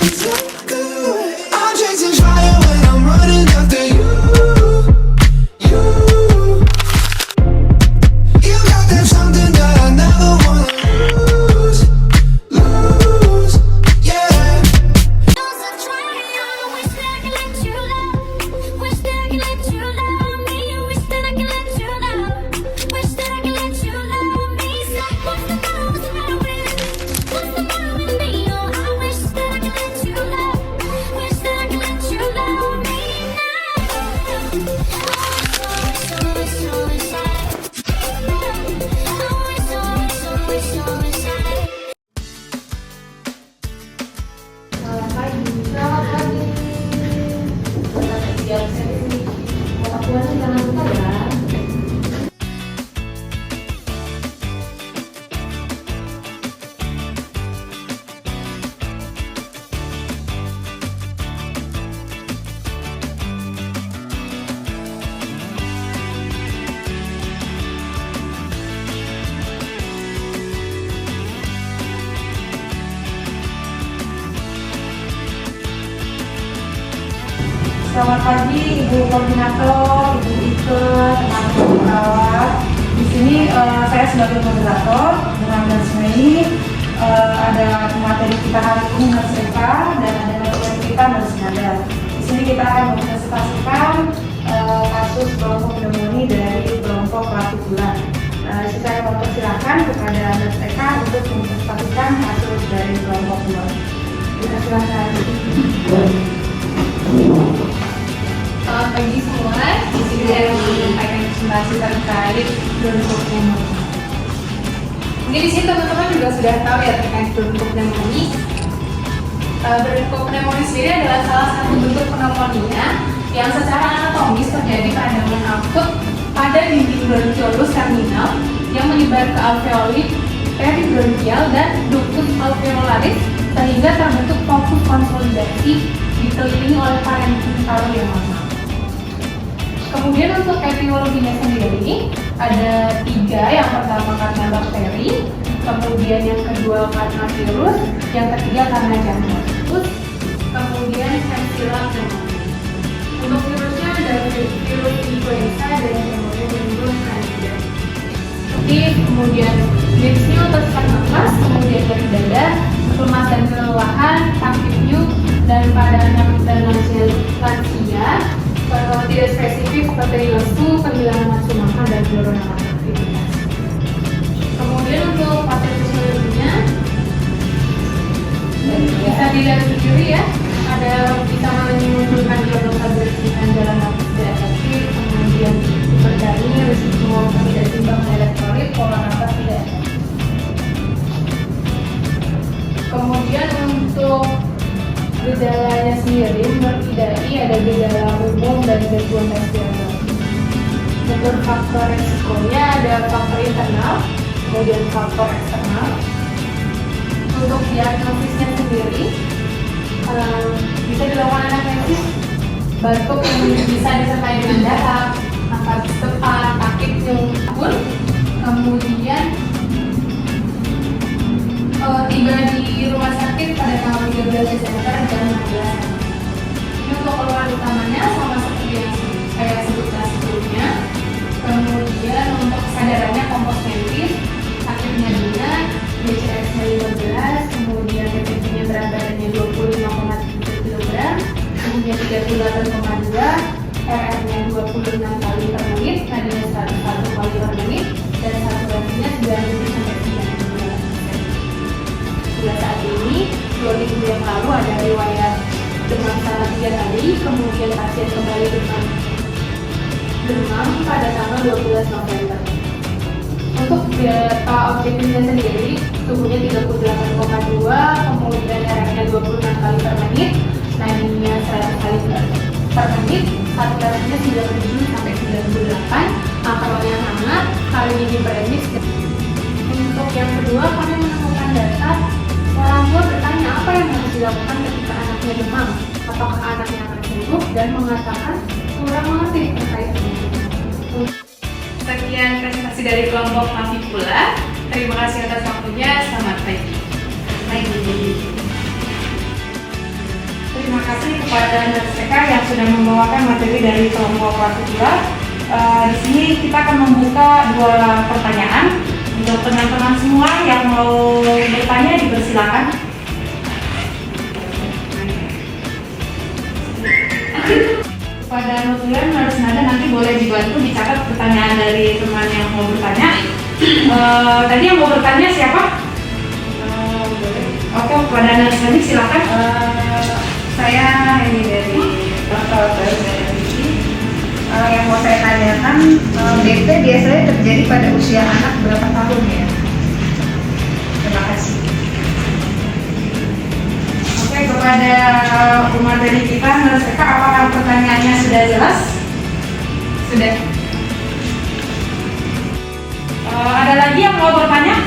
I'm chasing fire when I'm running after you. You got that something that I never wanna lose, yeah. Selamat pagi Ibu Koordinator, Ibu Ike, teman-teman perawat. Di sini saya sebagai moderator dengan Nurse Mei. Ada materi kita hari ini Nurse Eka dan ada materi kita Nurse Nada. Di sini kita akan mempresentasikan kasus kelompok pneumonia dari kelompok Latifula. Saya mau persilakan kepada Nurse Eka untuk mempresentasikan kasus dari kelompok pneumonia. Kita silakan. Selamat pagi semua. Di sini saya menyampaikan presentasi terkait bronchopneumonia. Mungkin di sini teman-teman juga sudah tahu ya terkait bronchopneumonia. Bronchopneumonia sendiri adalah salah satu bentuk pneumonia yang secara anatomis terjadi peradangan akut pada dinding bronchiolus terminal yang menyebar ke alveoli peribronchial dan ductus alveolaris sehingga terbentuk fokus konsolidasi dikelilingi oleh parenteral yang lama. Kemudian untuk etiologinya sendiri ada 3, yang pertama karena bakteri, kemudian yang kedua karena virus, yang ketiga karena jamur. Terus kemudian Klebsiella pneumoniae. Untuk virusnya ada virus influenza dan kemudian virus candida. Kemudian dispnya untuk sesak nafas, kemudian nyeri dada, lemas dan kelelahan, sakit nyuk, dan pada anak dan lansia tidak spesifik seperti lesu, kehilangan nafsu makan, dan penurunan aktivitas. Kemudian untuk patofisiologinya bisa dilihat sendiri ya, ada bisa menimbulkan diagnosa berisikan jalan nafas tidak efektif, kemudian hipertoni, risiko tidak seimbang elektrolit, pola nafas tidak efektif. Kemudian untuk gejalanya sendiri menurut IDAI ada gejala umum dan gangguan respiratori. Untuk faktor resikonya ada faktor internal, kemudian faktor eksternal. Untuk diagnosisnya sendiri bisa dilakukan anamnesis batuk yang bisa disertai dengan dahak, nafas cepat, sakit nyung pun, kemudian tiba di rumah sakit pada tanggal 13 Desember jam 16. Ini untuk keluhan utamanya sama seperti yang saya sebutkan sebelumnya. Kemudian untuk kesadarannya kompos mentis, sakitnya ringan, BCS-nya 15, kemudian BPP-nya berat badannya 25,3 kg, kemudian 38,2, RR-nya 26 kali per menit, nadinya 101 kali per menit, dan saturasinya 90-99%. Saat ini, 2 minggu yang lalu ada riwayat demam selama 3 hari, kemudian pasien kembali demam pada tanggal 12 November. Untuk data objektifnya sendiri, suhunya 38,2, kemudian RR-nya 26 kali per menit, nadinya 100 kali per menit, saturasinya 97-98, angka hangat, kali ini beremis. Untuk yang kedua, kami menemukan data orang tua bertanya apa yang harus dilakukan ketika anaknya demam, apakah anaknya akan sembuh, dan mengatakan kurang mengerti terkait ini. Sekian presentasi dari kelompok Latifula. Terima kasih atas waktunya. Selamat pagi. kasih kepada NERSEKA yang sudah membawakan materi dari kelompok partikular. Di sini kita akan membuka 2 pertanyaan untuk teman-teman semua yang mau bertanya dipersilakan. Kepada notulen harus nada nanti boleh dibantu dicatat pertanyaan dari teman yang mau bertanya. Tadi yang mau bertanya siapa? Oke, kepada Narsani silakan. Saya ini dari Dr. Yang mau saya tanyakan, BP biasanya terjadi pada usia anak berapa tahun ya? Terima kasih. Oke, kepada umat dari kita, NERSEKA, apakah pertanyaannya sudah jelas? Sudah. Ada lagi yang mau bertanya?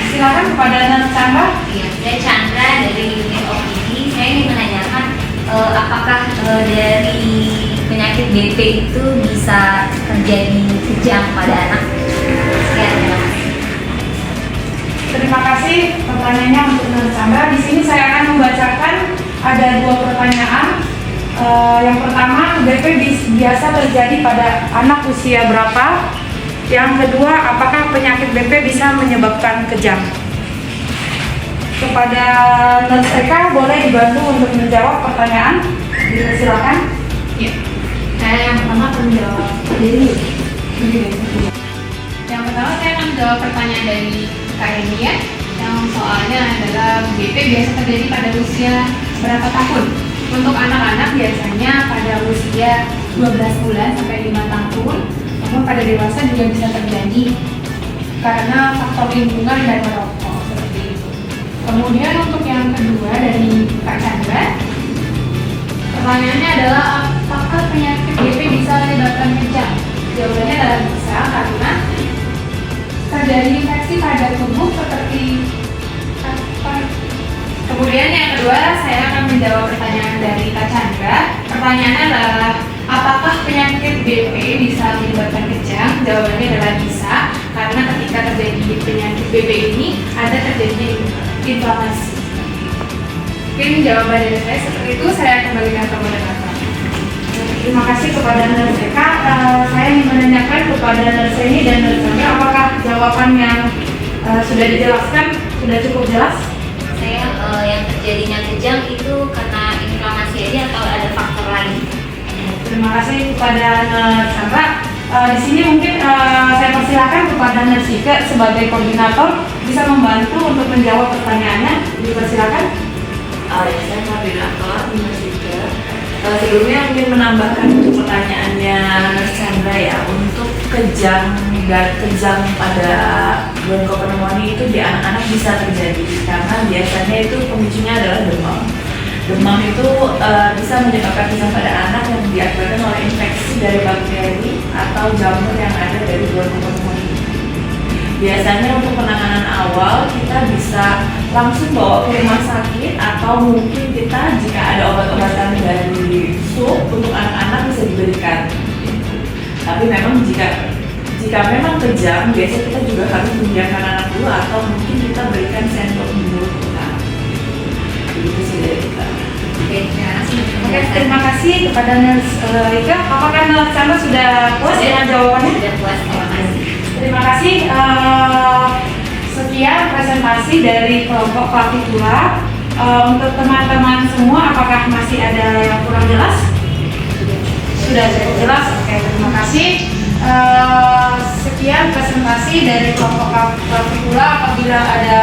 Silakan kepada Chandra. Iya, saya Chandra dari unit OPD. Saya ingin menanyakan apakah dari penyakit BP itu bisa terjadi kejang pada anak? Sekian, terima kasih. Terima kasih pertanyaannya untuk Chandra. Di sini saya akan membacakan ada 2 pertanyaan. Yang pertama, BP biasa terjadi pada anak usia berapa? Yang kedua, apakah penyakit BP bisa menyebabkan kejang? Kepada NERSEKA boleh dibantu untuk menjawab pertanyaan. Silakan. Ya. Saya yang pertama akan menjawab Yang pertama saya akan menjawab pertanyaan dari Kak Eni ya. Yang soalnya adalah BP biasa terjadi pada usia berapa tahun? Untuk anak-anak biasanya pada usia 12 bulan sampai 5 tahun. Namun pada dewasa juga bisa terjadi karena faktor lingkungan dan merokok seperti itu. Kemudian untuk yang kedua dari Kak Chandra, pertanyaannya adalah apakah penyakit BP bisa menyebabkan kejang? Jawabannya adalah bisa karena terjadi infeksi pada tubuh seperti apa? Kemudian yang kedua saya akan menjawab pertanyaan dari Kak Chandra. Pertanyaannya adalah apakah penyakit BP bisa menyebabkan kejang? Jawabannya adalah bisa, karena ketika terjadi penyakit BP ini ada terjadinya inflamasi. Mungkin jawaban dari saya seperti itu. Saya kembalikan ke moderator. Terima kasih kepada NERSEKA. Saya ingin menanyakan kepada Nerseni dan Nersani, apakah jawaban yang sudah dijelaskan sudah cukup jelas? Saya yang terjadinya kejang itu karena inflamasi aja atau ada faktor lain? Terima kasih kepada Chandra. Di sini mungkin saya persilakan kepada Nersika sebagai koordinator bisa membantu untuk menjawab pertanyaannya. Dipersilakan. Saya koordinator Nersika. Sebelumnya mungkin menambahkan untuk pertanyaannya Chandra ya, untuk kejang pada bronkopenemoni itu di anak-anak bisa terjadi karena biasanya itu pemicunya adalah demam. Demam itu bisa menyebabkan kejang pada anak yang diakibatkan oleh infeksi dari bakteri atau jamur yang ada dari bronkopenemoni. Biasanya untuk penanganan awal kita bisa langsung bawa ke rumah sakit atau mungkin kita jika ada obat-obatan dari sup untuk anak-anak bisa diberikan. Tapi memang jika memang kejang, biasanya kita juga harus membiarkan anak dulu atau mungkin kita berikan sendok dulu untuk anak. Begitu sih dari kita. Oke, terima kasih kepada Nersika. Apakah Nersana sudah puas dengan jawabannya? Sudah puas, terima kasih. Terima kasih. Sekian presentasi dari kelompok partikular. Untuk teman-teman semua, apakah masih ada yang kurang jelas? Sudah cukup jelas. Oke, terima kasih. Sekian presentasi dari kelompok partikular. Apabila ada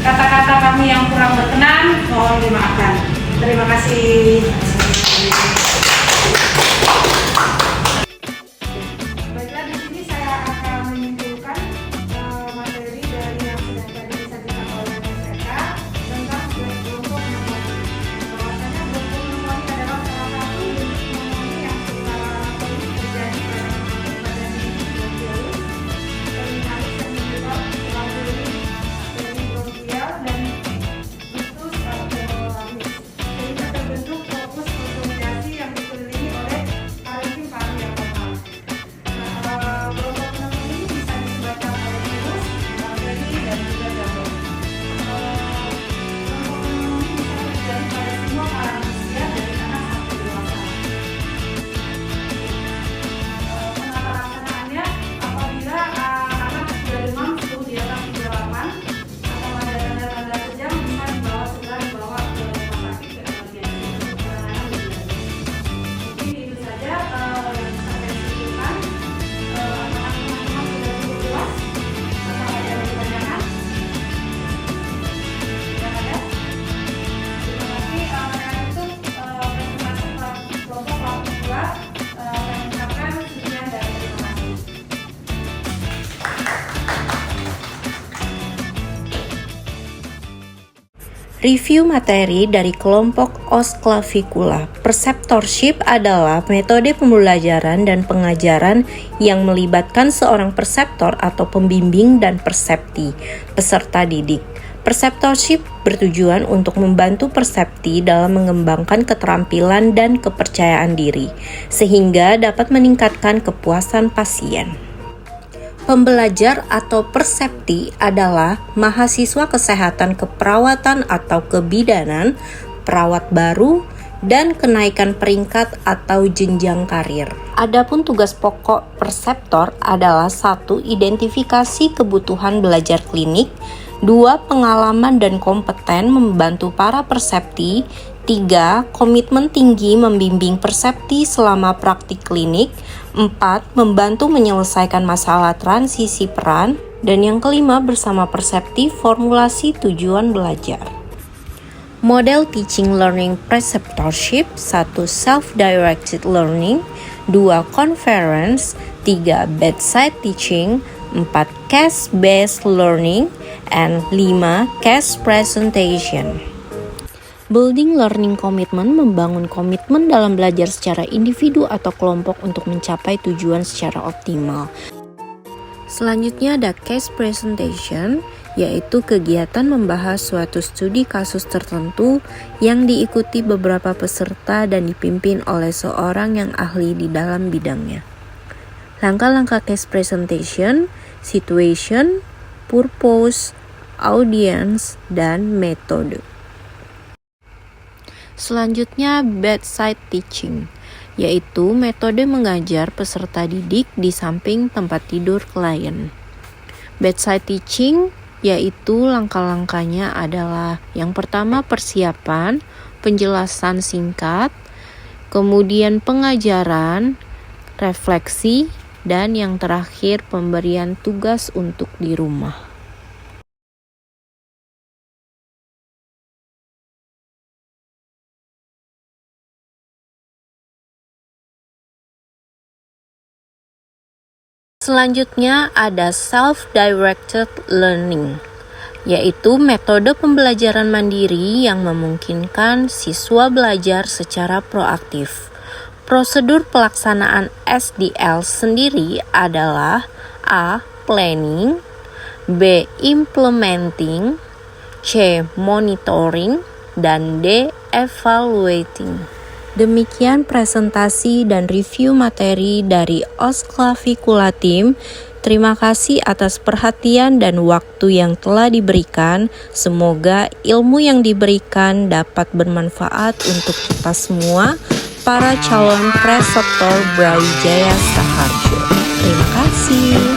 kata-kata kami yang kurang berkenan, mohon dimaafkan. Terima kasih. Baiklah, di sini saya akan menyimpulkan materi dari yang sudah tadi disampaikan oleh NERSEKA tentang kelompok pneumonia. Bahwasanya kelompok pneumonia adalah salah satu bentuk pneumonia yang secara kronis terjadi pada bronkiolus, terminalis dan menyebab alveoli dari bronkial dan ductus alveolaris, sehingga terbentuk fokus Review materi dari kelompok OS Clavicula. Preceptorship adalah metode pembelajaran dan pengajaran yang melibatkan seorang preceptor atau pembimbing dan precepti, peserta didik. Preceptorship bertujuan untuk membantu precepti dalam mengembangkan keterampilan dan kepercayaan diri, sehingga dapat meningkatkan kepuasan pasien. Pembelajar atau precepti adalah mahasiswa kesehatan keperawatan atau kebidanan, perawat baru, dan kenaikan peringkat atau jenjang karir. Adapun tugas pokok preceptor adalah 1. Identifikasi kebutuhan belajar klinik, 2. Pengalaman dan kompeten membantu para precepti, 3. Komitmen tinggi membimbing precepti selama praktik klinik, 4. Membantu menyelesaikan masalah transisi peran, dan yang kelima bersama precepti formulasi tujuan belajar. Model Teaching Learning Preceptorship: 1. Self-directed learning, 2. Conference, 3. Bedside teaching, 4. Case-based learning, and 5. Case presentation. Building learning commitment membangun komitmen dalam belajar secara individu atau kelompok untuk mencapai tujuan secara optimal. Selanjutnya ada case presentation, yaitu kegiatan membahas suatu studi kasus tertentu yang diikuti beberapa peserta dan dipimpin oleh seorang yang ahli di dalam bidangnya. Langkah-langkah case presentation, situation, purpose, audience, dan metode. Selanjutnya bedside teaching, yaitu metode mengajar peserta didik di samping tempat tidur klien. Bedside teaching yaitu langkah-langkahnya adalah yang pertama persiapan, penjelasan singkat, kemudian pengajaran, refleksi, dan yang terakhir pemberian tugas untuk di rumah. Selanjutnya ada self-directed learning, yaitu metode pembelajaran mandiri yang memungkinkan siswa belajar secara proaktif. Prosedur pelaksanaan SDL sendiri adalah A. Planning, B. Implementing, C. Monitoring, dan D. Evaluating. Demikian presentasi dan review materi dari OS Clavicula Team. Terima kasih atas perhatian dan waktu yang telah diberikan. Semoga ilmu yang diberikan dapat bermanfaat untuk kita semua, para calon preceptor Brawijaya Saharjo. Terima kasih.